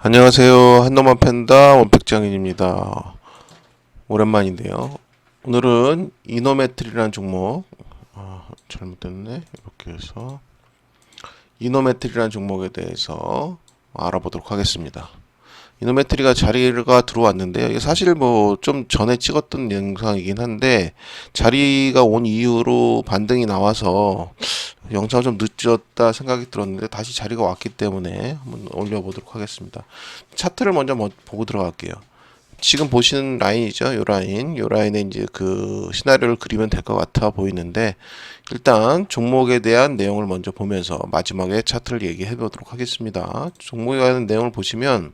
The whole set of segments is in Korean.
안녕하세요. 한노만 팬다 원팩장인입니다. 오랜만인데요. 오늘은 이노메트리라는 종목, 잘못됐네. 이렇게 해서 이노메트리라는 종목에 대해서 알아보도록 하겠습니다. 이노메트리가 자리가 들어왔는데요. 이게 사실 뭐 좀 전에 찍었던 영상이긴 한데 자리가 온 이후로 반등이 나와서 영상이 좀 늦었다 생각이 들었는데 다시 자리가 왔기 때문에 한번 올려보도록 하겠습니다. 차트를 먼저 보고 들어갈게요. 지금 보시는 라인이죠. 요 라인에 이제 그 시나리오를 그리면 될 것 같아 보이는데 일단 종목에 대한 내용을 먼저 보면서 마지막에 차트를 얘기해 보도록 하겠습니다. 종목에 관한 내용을 보시면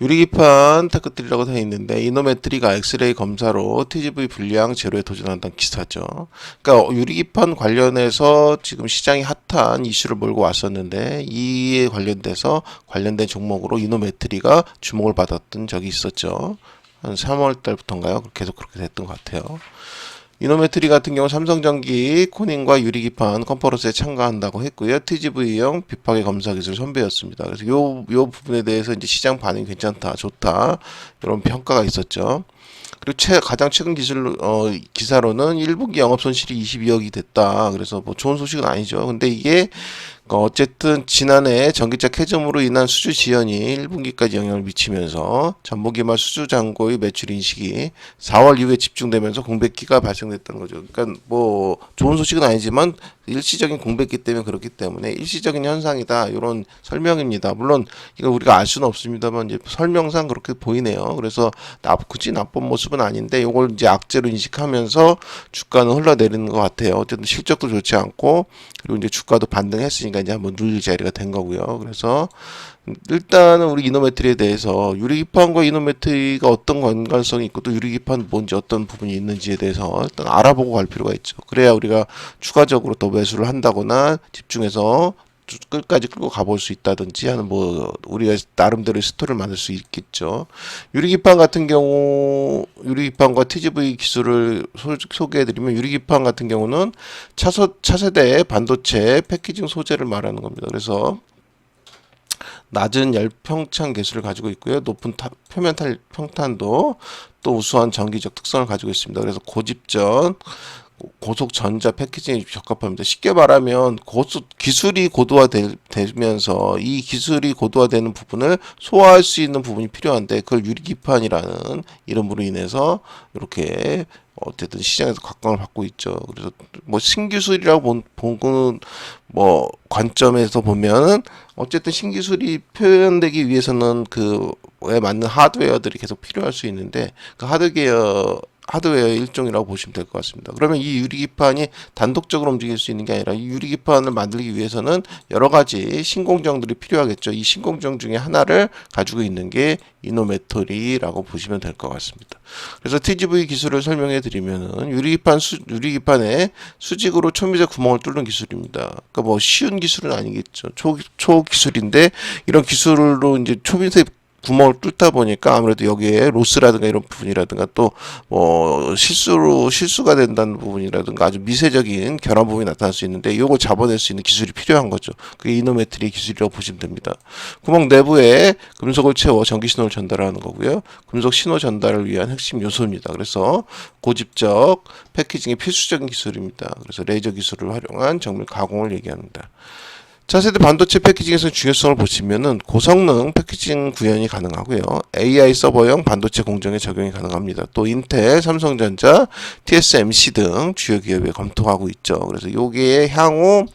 유리기판 테크트리라고 되어 있는데 이노메트리가 엑스레이 검사로 TGV 불량 제로에 도전한다는 기사죠. 그러니까 유리기판 관련해서 지금 시장이 핫한 이슈를 몰고 왔었는데 이에 관련돼서 관련된 종목으로 이노메트리가 주목을 받았던 적이 있었죠. 한 3월 달부터인가요? 계속 그렇게 됐던 것 같아요. 이노메트리 같은 경우 삼성전기, 코닝과 유리기판 컨퍼런스에 참가한다고 했고요. TGV형 비파괴 검사 기술 선배였습니다. 그래서 요 부분에 대해서 이제 시장 반응이 괜찮다, 좋다 이런 평가가 있었죠. 그리고 가장 최근 기사로는 1분기 영업 손실이 22억이 됐다. 그래서 뭐 좋은 소식은 아니죠. 근데 이게 어쨌든 지난해 전기차 캐즘으로 인한 수주 지연이 1분기까지 영향을 미치면서 전분기말 수주 잔고의 매출 인식이 4월 이후에 집중되면서 공백기가 발생됐다는 거죠. 그러니까 뭐 좋은 소식은 아니지만 일시적인 공백기 때문에 그렇기 때문에 일시적인 현상이다. 이런 설명입니다. 물론 이거 우리가 알 수는 없습니다만 이제 설명상 그렇게 보이네요. 그래서 굳이 나쁜 모습은 아닌데 이걸 이제 악재로 인식하면서 주가는 흘러내리는 것 같아요. 어쨌든 실적도 좋지 않고 그리고 이제 주가도 반등했으니까 이제 한번 눌릴 자리가 된 거고요. 그래서 일단은 우리 이노메트리에 대해서 유리기판과 이노메트리가 어떤 연관성이 있고 또 유리기판 뭔지 어떤 부분이 있는지에 대해서 일단 알아보고 갈 필요가 있죠. 그래야 우리가 추가적으로 더 매수를 한다거나 집중해서 끝까지 끌고 가볼 수 있다든지 하는 뭐 우리가 나름대로 스토리를 만들 수 있겠죠. 유리기판 같은 경우 유리기판과 TGV 기술을 소개해드리면 유리기판 같은 경우는 차세대 반도체 패키징 소재를 말하는 겁니다. 그래서 낮은 열평창 개수를 가지고 있고요. 높은 표면 평탄도 또 우수한 전기적 특성을 가지고 있습니다. 그래서 고집전 고속 전자 패키징에 적합합니다. 쉽게 말하면 기술이 고도화되면서 이 기술이 고도화되는 부분을 소화할 수 있는 부분이 필요한데 그걸 유리기판이라는 이름으로 인해서 이렇게 어쨌든 시장에서 각광을 받고 있죠. 그래서 뭐 신기술이라고 보는 뭐 관점에서 보면은 어쨌든 신기술이 표현되기 위해서는 그에 맞는 하드웨어들이 계속 필요할 수 있는데 그 하드웨어 일종이라고 보시면 될 것 같습니다. 그러면 이 유리기판이 단독적으로 움직일 수 있는 게 아니라 이 유리기판을 만들기 위해서는 여러 가지 신공정들이 필요하겠죠. 이 신공정 중에 하나를 가지고 있는 게 이노메토리라고 보시면 될 것 같습니다. 그래서 TGV 기술을 설명해 드리면은 유리기판에 수직으로 초미세 구멍을 뚫는 기술입니다. 그러니까 뭐 쉬운 기술은 아니겠죠. 초 기술인데 이런 기술로 이제 초미세 구멍을 뚫다 보니까 아무래도 여기에 로스라든가 이런 부분이라든가 또 뭐 실수가 된다는 부분이라든가 아주 미세적인 결함 부분이 나타날 수 있는데 이걸 잡아낼 수 있는 기술이 필요한 거죠. 그게 이노메트리 기술이라고 보시면 됩니다. 구멍 내부에 금속을 채워 전기 신호를 전달하는 거고요. 금속 신호 전달을 위한 핵심 요소입니다. 그래서 고집적 패키징의 필수적인 기술입니다. 그래서 레이저 기술을 활용한 정밀 가공을 얘기합니다. 차세대 반도체 패키징에서 중요성을 보시면은 고성능 패키징 구현이 가능하고요. AI 서버형 반도체 공정에 적용이 가능합니다. 또 인텔, 삼성전자, TSMC 등 주요 기업에 검토하고 있죠. 그래서 요게 향후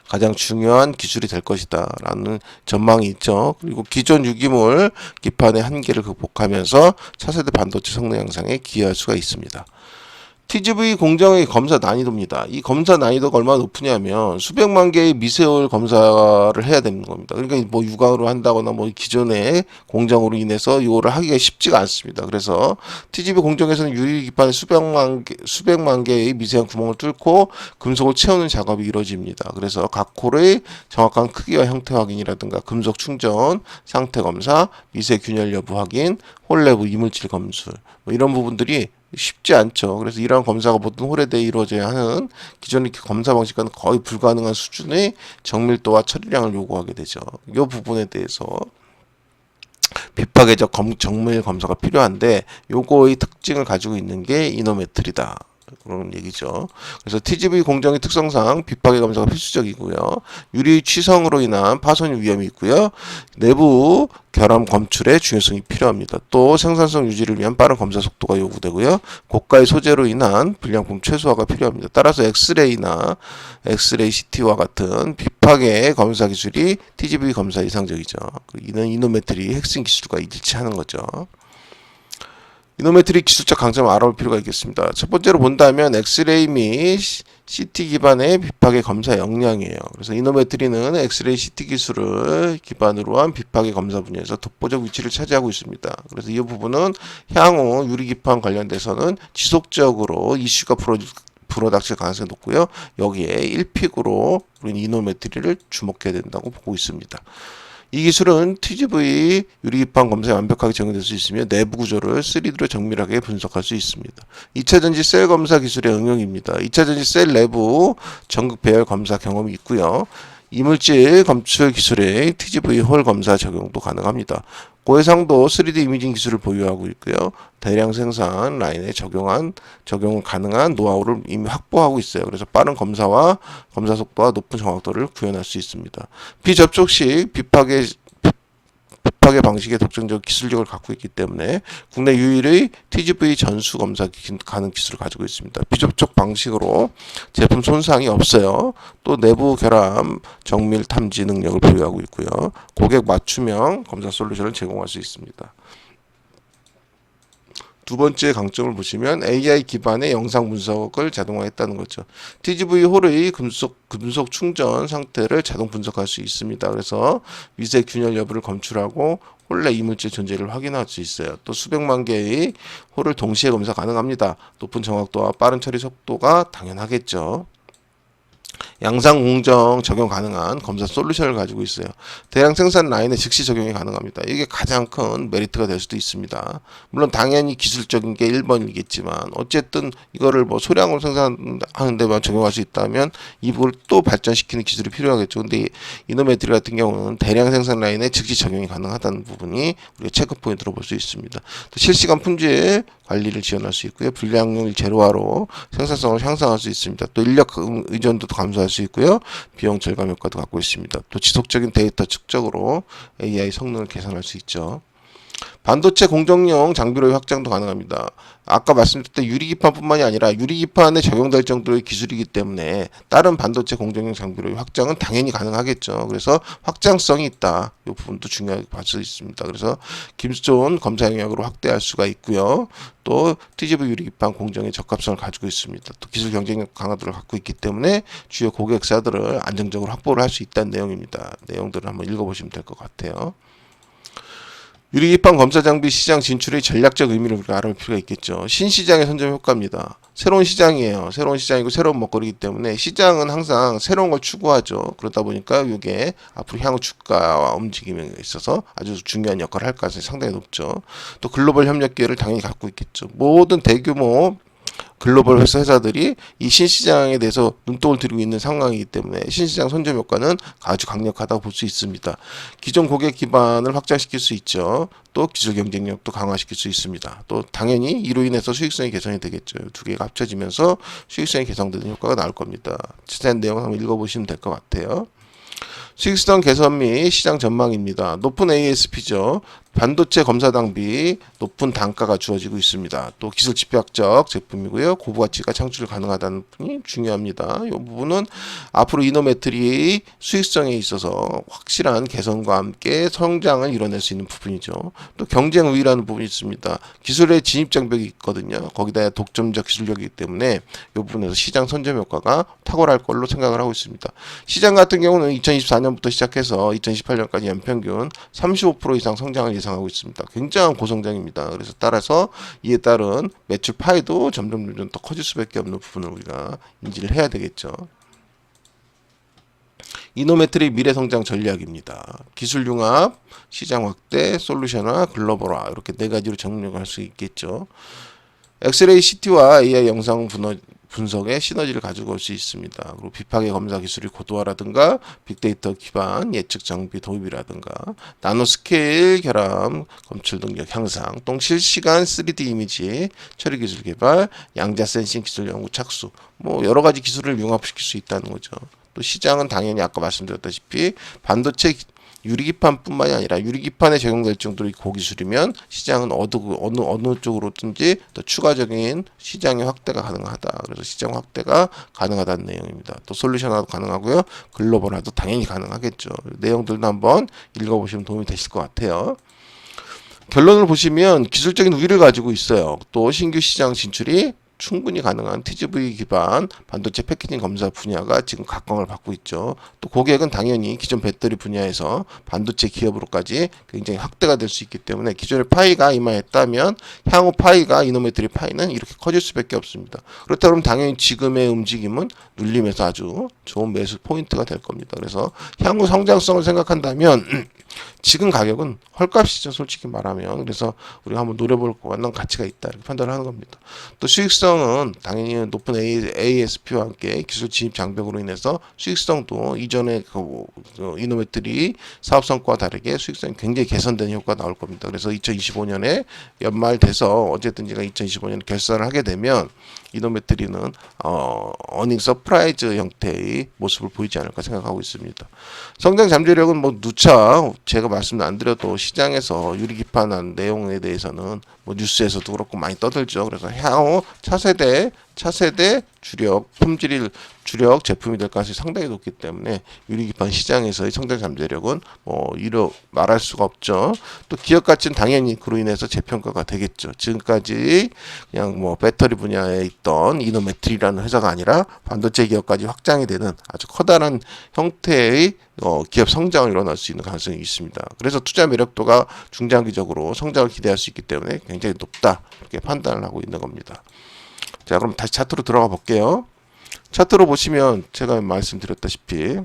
가장 중요한 기술이 될 것이다 라는 전망이 있죠. 그리고 기존 유기물 기판의 한계를 극복하면서 차세대 반도체 성능 향상에 기여할 수가 있습니다. TGV 공정의 검사 난이도입니다. 이 검사 난이도가 얼마나 높으냐면 수백만 개의 미세홀 검사를 해야 되는 겁니다. 그러니까 뭐 유광으로 한다거나 뭐 기존의 공정으로 인해서 이거를 하기가 쉽지가 않습니다. 그래서 TGV 공정에서는 유리기판에 수백만 개의 미세한 구멍을 뚫고 금속을 채우는 작업이 이루어집니다. 그래서 각 홀의 정확한 크기와 형태 확인이라든가 금속 충전, 상태 검사, 미세 균열 여부 확인, 홀 내부 이물질 검술 뭐 이런 부분들이 쉽지 않죠. 그래서 이러한 검사가 모든 홀에 대해 이루어져야 하는 기존의 검사 방식과는 거의 불가능한 수준의 정밀도와 처리량을 요구하게 되죠. 이 부분에 대해서 비파괴적 정밀 검사가 필요한데 요거의 특징을 가지고 있는 게 이노메트리다. 그런 얘기죠. 그래서 TGV 공정의 특성상 비파괴 검사가 필수적이고요. 유리 취성으로 인한 파손 위험이 있고요. 내부 결함 검출의 중요성이 필요합니다. 또 생산성 유지를 위한 빠른 검사 속도가 요구되고요. 고가의 소재로 인한 불량품 최소화가 필요합니다. 따라서 엑스레이나 엑스레이 CT와 같은 비파괴 검사 기술이 TGV 검사 이상적이죠. 이는 이노메트리 핵심 기술과 일치하는 거죠. 이노메트리 기술적 강점을 알아볼 필요가 있겠습니다. 첫 번째로 본다면 엑스레이 및 CT 기반의 비파괴 검사 역량이에요. 그래서 이노메트리는 엑스레이 CT 기술을 기반으로 한 비파괴 검사 분야에서 독보적 위치를 차지하고 있습니다. 그래서 이 부분은 향후 유리기판 관련돼서는 지속적으로 이슈가 불어닥칠 가능성이 높고요. 여기에 1픽으로 우리는 이노메트리를 주목해야 된다고 보고 있습니다. 이 기술은 TGV 유리기판 검사에 완벽하게 적용될 수 있으며 내부 구조를 3D로 정밀하게 분석할 수 있습니다. 2차전지 셀 검사 기술의 응용입니다. 2차전지 셀 내부 전극 배열 검사 경험이 있고요. 이물질 검출 기술의 TGV 홀 검사 적용도 가능합니다. 고해상도 3D 이미징 기술을 보유하고 있고요. 대량 생산 라인에 적용 가능한 노하우를 이미 확보하고 있어요. 그래서 빠른 검사와 검사 속도와 높은 정확도를 구현할 수 있습니다. 비접촉식 비파괴 방식의 독점적 기술력을 갖고 있기 때문에 국내 유일의 TGV 전수 검사 가능 기술을 가지고 있습니다. 비접촉 방식으로 제품 손상이 없어요. 또 내부 결함 정밀 탐지 능력을 보유하고 있고요. 고객 맞춤형 검사 솔루션을 제공할 수 있습니다. 두 번째 강점을 보시면 AI 기반의 영상 분석을 자동화했다는 거죠. TGV 홀의 금속 충전 상태를 자동 분석할 수 있습니다. 그래서 위세 균열 여부를 검출하고 홀 내 이물질 존재를 확인할 수 있어요. 또 수백만 개의 홀을 동시에 검사 가능합니다. 높은 정확도와 빠른 처리 속도가 당연하겠죠. 양상 공정 적용 가능한 검사 솔루션을 가지고 있어요. 대량 생산 라인에 즉시 적용이 가능합니다. 이게 가장 큰 메리트가 될 수도 있습니다. 물론 당연히 기술적인 게 1번이겠지만 어쨌든 이거를 뭐 소량으로 생산하는 데만 적용할 수 있다면 이걸 또 발전시키는 기술이 필요하겠죠. 근데 이노메트리 같은 경우는 대량 생산 라인에 즉시 적용이 가능하다는 부분이 우리가 체크 포인트로 볼 수 있습니다. 또 실시간 품질 관리를 지원할 수 있고요. 불량률 제로화로 생산성을 향상할 수 있습니다. 또 인력 의존도도 감소할 수 있고요. 비용 절감 효과도 갖고 있습니다. 또 지속적인 데이터 축적으로 AI 성능을 개선할 수 있죠. 반도체 공정용 장비로의 확장도 가능합니다. 아까 말씀드렸던 유리기판뿐만이 아니라 유리기판에 적용될 정도의 기술이기 때문에 다른 반도체 공정용 장비로의 확장은 당연히 가능하겠죠. 그래서 확장성이 있다. 이 부분도 중요하게 볼 수 있습니다. 그래서 기존 검사 영역으로 확대할 수가 있고요. 또 TGV 유리기판 공정의 적합성을 가지고 있습니다. 또 기술 경쟁력 강화도를 갖고 있기 때문에 주요 고객사들을 안정적으로 확보를 할 수 있다는 내용입니다. 내용들을 한번 읽어보시면 될 것 같아요. 유리기판 검사 장비 시장 진출의 전략적 의미를 우리가 알아볼 필요가 있겠죠. 신시장의 선점 효과입니다. 새로운 시장이에요. 새로운 시장이고 새로운 먹거리이기 때문에 시장은 항상 새로운 걸 추구하죠. 그러다 보니까 이게 앞으로 향후 주가와 움직임에 있어서 아주 중요한 역할을 할 가능성이 상당히 높죠. 또 글로벌 협력 기회를 당연히 갖고 있겠죠. 모든 대규모 글로벌 회사들이 이 신시장에 대해서 눈독을 들이고 있는 상황이기 때문에 신시장 선점 효과는 아주 강력하다고 볼 수 있습니다. 기존 고객 기반을 확장시킬 수 있죠. 또 기술 경쟁력도 강화시킬 수 있습니다. 또 당연히 이로 인해서 수익성이 개선이 되겠죠. 두 개가 합쳐지면서 수익성이 개선되는 효과가 나올 겁니다. 자세한 내용 한번 읽어보시면 될 것 같아요. 수익성 개선 및 시장 전망입니다. 높은 ASP죠. 반도체 검사 장비 높은 단가가 주어지고 있습니다. 또 기술 집약적 제품이고요. 고부가치가 창출 가능하다는 부분이 중요합니다. 이 부분은 앞으로 이노메트리의 수익성에 있어서 확실한 개선과 함께 성장을 이뤄낼 수 있는 부분이죠. 또 경쟁 우위라는 부분이 있습니다. 기술의 진입 장벽이 있거든요. 거기다 독점적 기술력이기 때문에 이 부분에서 시장 선점 효과가 탁월할 걸로 생각을 하고 있습니다. 시장 같은 경우는 2024년부터 시작해서 2018년까지 연평균 35% 이상 성장을 예상하고 있습니다. 굉장한 고성장입니다. 그래서 따라서 이에 따른 매출 파이도 점점 더 커질 수밖에 없는 부분을 우리가 인지를 해야 되겠죠. 이노메트리 미래 성장 전략입니다. 기술 융합, 시장 확대, 솔루션화, 글로벌화 이렇게 네 가지로 정리할 수 있겠죠. 엑스레이 CT와 AI 영상 분석의 시너지를 가지고 올 수 있습니다. 그리고 비파계 검사 기술이 고도화라든가 빅데이터 기반 예측 장비 도입이라든가 나노스케일 결함 검출 능력 향상, 또 실시간 3D 이미지 처리 기술 개발, 양자 센싱 기술 연구 착수, 뭐 여러 가지 기술을 융합시킬 수 있다는 거죠. 또 시장은 당연히 아까 말씀드렸다시피 반도체 유리기판뿐만이 아니라 유리기판에 적용될 정도의 고기술이면 시장은 어느 쪽으로든지 더 추가적인 시장의 확대가 가능하다. 그래서 시장 확대가 가능하다는 내용입니다. 또 솔루션화도 가능하고요. 글로벌화도 당연히 가능하겠죠. 내용들도 한번 읽어보시면 도움이 되실 것 같아요. 결론을 보시면 기술적인 우위를 가지고 있어요. 또 신규 시장 진출이 충분히 가능한 TGV 기반 반도체 패키징 검사 분야가 지금 각광을 받고 있죠. 또 고객은 당연히 기존 배터리 분야에서 반도체 기업으로까지 굉장히 확대가 될 수 있기 때문에 기존의 파이가 이만했다면 향후 파이가 이노메트리 파이는 이렇게 커질 수밖에 없습니다. 그렇다 그러면 당연히 지금의 움직임은 눌림에서 아주 좋은 매수 포인트가 될 겁니다. 그래서 향후 성장성을 생각한다면 지금 가격은 헐값이죠, 솔직히 말하면. 그래서 우리가 한번 노려볼 만한 가치가 있다, 이렇게 판단을 하는 겁니다. 또 수익성은 당연히 높은 ASP와 함께 기술 진입 장벽으로 인해서 수익성도 이전에 그 이노메트리 사업 성과와 다르게 수익성이 굉장히 개선되는 효과가 나올 겁니다. 그래서 2025년에 연말 돼서 어쨌든 제가 2025년에 결산을 하게 되면 이노메트리는 어닝 서프라이즈 형태의 모습을 보이지 않을까 생각하고 있습니다. 성장 잠재력은 뭐 누차 제가 말씀 안 드려도 시장에서 유리기판한 내용에 대해서는 뭐 뉴스에서도 그렇고 많이 떠들죠. 그래서 향후 차세대 주력 제품이 될 가능성이 상당히 높기 때문에 유리기판 시장에서의 성장 잠재력은 뭐 이루 말할 수가 없죠. 또 기업 가치는 당연히 그로 인해서 재평가가 되겠죠. 지금까지 그냥 뭐 배터리 분야에 있던 이노메트리라는 회사가 아니라 반도체 기업까지 확장이 되는 아주 커다란 형태의 기업 성장을 일어날 수 있는 가능성이 있습니다. 그래서 투자 매력도가 중장기적으로 성장을 기대할 수 있기 때문에 굉장히 높다, 이렇게 판단을 하고 있는 겁니다. 자, 그럼 다시 차트로 들어가 볼게요. 차트로 보시면 제가 말씀드렸다시피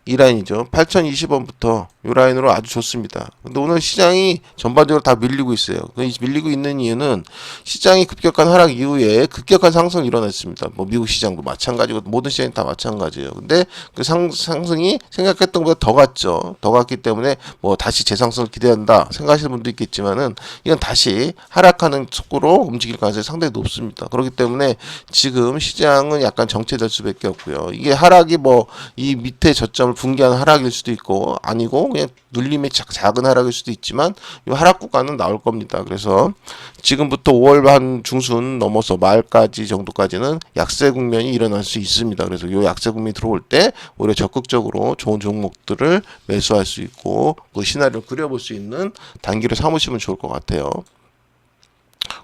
이 라인이죠. 8020원부터 이 라인으로 아주 좋습니다. 근데 오늘 시장이 전반적으로 다 밀리고 있어요. 밀리고 있는 이유는 시장이 급격한 하락 이후에 급격한 상승이 일어났습니다. 뭐 미국 시장도 마찬가지고 모든 시장이 다 마찬가지예요. 근데 그 상승이 생각했던 것보다 더 갔죠. 더 갔기 때문에 뭐 다시 재상승을 기대한다 생각하시는 분도 있겠지만은 이건 다시 하락하는 속도로 움직일 가능성이 상당히 높습니다. 그렇기 때문에 지금 시장은 약간 정체될 수밖에 없고요. 이게 하락이 뭐 이 밑에 저점을 붕괴한 하락일 수도 있고 아니고 그냥 눌림의 작은 하락일 수도 있지만 이 하락 구간은 나올 겁니다. 그래서 지금부터 5월 한 중순 넘어서 말까지 정도까지는 약세 국면이 일어날 수 있습니다. 그래서 이 약세 국면이 들어올 때 오히려 적극적으로 좋은 종목들을 매수할 수 있고 그 시나리오를 그려볼 수 있는 단기를 삼으시면 좋을 것 같아요.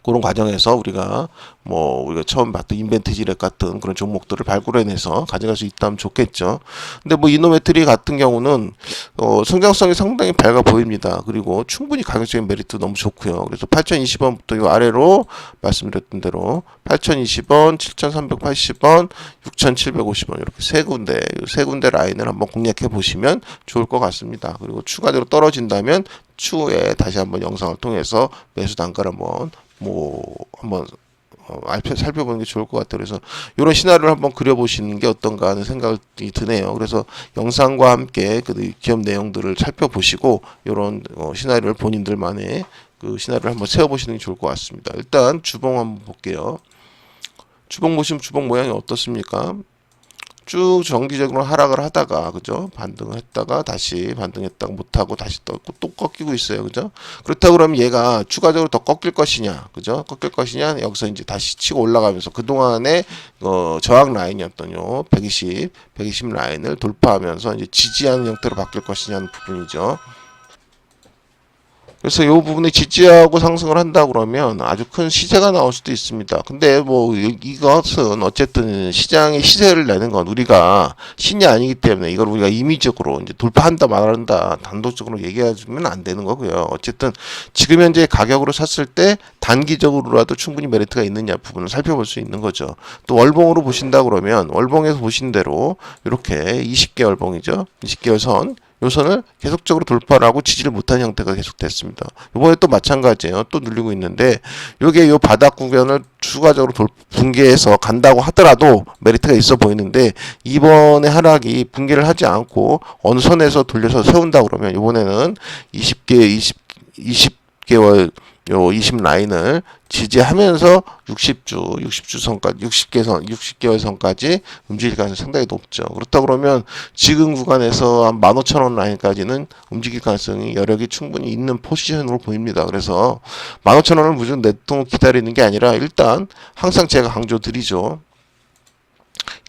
그런 과정에서 우리가 처음 봤던 인벤트지랩 같은 그런 종목들을 발굴해내서 가져갈 수 있다면 좋겠죠. 근데 뭐 이노메트리 같은 경우는 성장성이 상당히 밝아 보입니다. 그리고 충분히 가격적인 메리트 너무 좋고요. 그래서 8020원부터 이 아래로 말씀드렸던 대로 8020원, 7380원, 6750원 이렇게 세 군데 라인을 한번 공략해 보시면 좋을 것 같습니다. 그리고 추가적으로 떨어진다면 추후에 다시 한번 영상을 통해서 매수 단가를 한번 살펴보는 게 좋을 것 같아요. 그래서 이런 시나리오를 한번 그려보시는 게 어떤가 하는 생각이 드네요. 그래서 영상과 함께 그 기업 내용들을 살펴보시고 이런 시나리오를 본인들만의 그 시나리오를 한번 세워보시는 게 좋을 것 같습니다. 일단 주봉 한번 볼게요. 주봉 보시면 주봉 모양이 어떻습니까? 쭉 정기적으로 하락을 하다가 그죠? 반등을 했다가 다시 반등했다가 못하고 다시 또 꺾이고 있어요. 그죠? 그렇다 그러면 얘가 추가적으로 더 꺾일 것이냐, 그죠? 꺾일 것이냐, 여기서 이제 다시 치고 올라가면서 그동안의 저항 라인이었던 120 라인을 돌파하면서 이제 지지하는 형태로 바뀔 것이냐는 부분이죠. 그래서 이 부분에 지지하고 상승을 한다 그러면 아주 큰 시세가 나올 수도 있습니다. 근데 뭐 이것은 어쨌든 시장의 시세를 내는 건 우리가 신이 아니기 때문에 이걸 우리가 임의적으로 이제 돌파한다 말한다 단도적으로 얘기하면 안 되는 거고요. 어쨌든 지금 현재 가격으로 샀을 때 단기적으로라도 충분히 메리트가 있느냐 부분을 살펴볼 수 있는 거죠. 또 월봉으로 보신다 그러면 월봉에서 보신 대로 이렇게 20개월 봉이죠. 20개월 선 요 선을 계속적으로 돌파를 하고 지지를 못한 형태가 계속됐습니다. 이번에 또 마찬가지예요. 또 눌리고 있는데 요게 요 바닥 구간을 추가적으로 붕괴해서 간다고 하더라도 메리트가 있어 보이는데 이번에 하락이 붕괴를 하지 않고 어느 선에서 돌려서 세운다 그러면 이번에는 20개월 요 20 라인을 지지하면서 60주 선까지 60개월 선까지 움직일 가능성이 상당히 높죠. 그렇다 그러면 지금 구간에서 한 15,000원 라인까지는 움직일 가능성이 여력이 충분히 있는 포지션으로 보입니다. 그래서 15,000원을 무조건 내통 기다리는 게 아니라 일단 항상 제가 강조드리죠.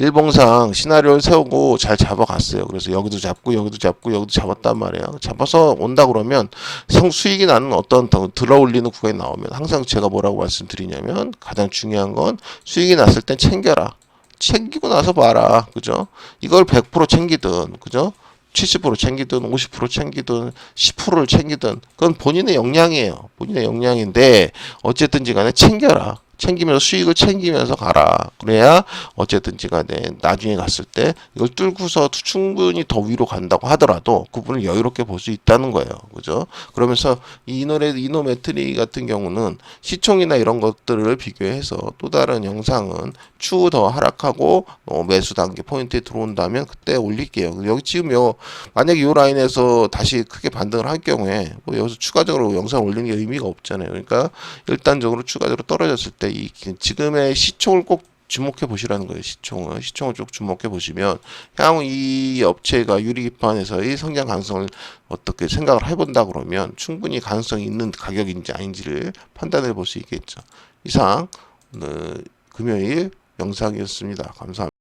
일봉상 시나리오를 세우고 잘 잡아갔어요. 그래서 여기도 잡고 여기도 잡고 여기도 잡았단 말이에요. 잡아서 온다 그러면 수익이 나는 어떤 더 들어올리는 구간이 나오면 항상 제가 뭐라고 말씀드리냐면 가장 중요한 건 수익이 났을 땐 챙겨라. 챙기고 나서 봐라. 그죠? 이걸 100% 챙기든 그죠? 70% 챙기든 50% 챙기든 10%를 챙기든 그건 본인의 역량이에요. 본인의 역량인데 어쨌든지 간에 챙겨라. 챙기면서 수익을 챙기면서 가라. 그래야 어쨌든지 간에 나중에 갔을 때 이걸 뚫고서 충분히 더 위로 간다고 하더라도 그분을 여유롭게 볼 수 있다는 거예요. 그죠? 그러면서 이노메트리 같은 경우는 시총이나 이런 것들을 비교해서 또 다른 영상은 추후 더 하락하고 매수 단계 포인트에 들어온다면 그때 올릴게요. 여기 지금 만약에 이 라인에서 다시 크게 반등을 할 경우에 뭐 여기서 추가적으로 영상 올리는 게 의미가 없잖아요. 그러니까 일단적으로 추가적으로 떨어졌을 때 이 지금의 시총을 꼭 주목해 보시라는 거예요. 시총을 쭉 주목해 보시면 향후 이 업체가 유리기판에서의 성장 가능성을 어떻게 생각을 해본다 그러면 충분히 가능성이 있는 가격인지 아닌지를 판단해 볼 수 있겠죠. 이상 오늘 금요일 영상이었습니다. 감사합니다.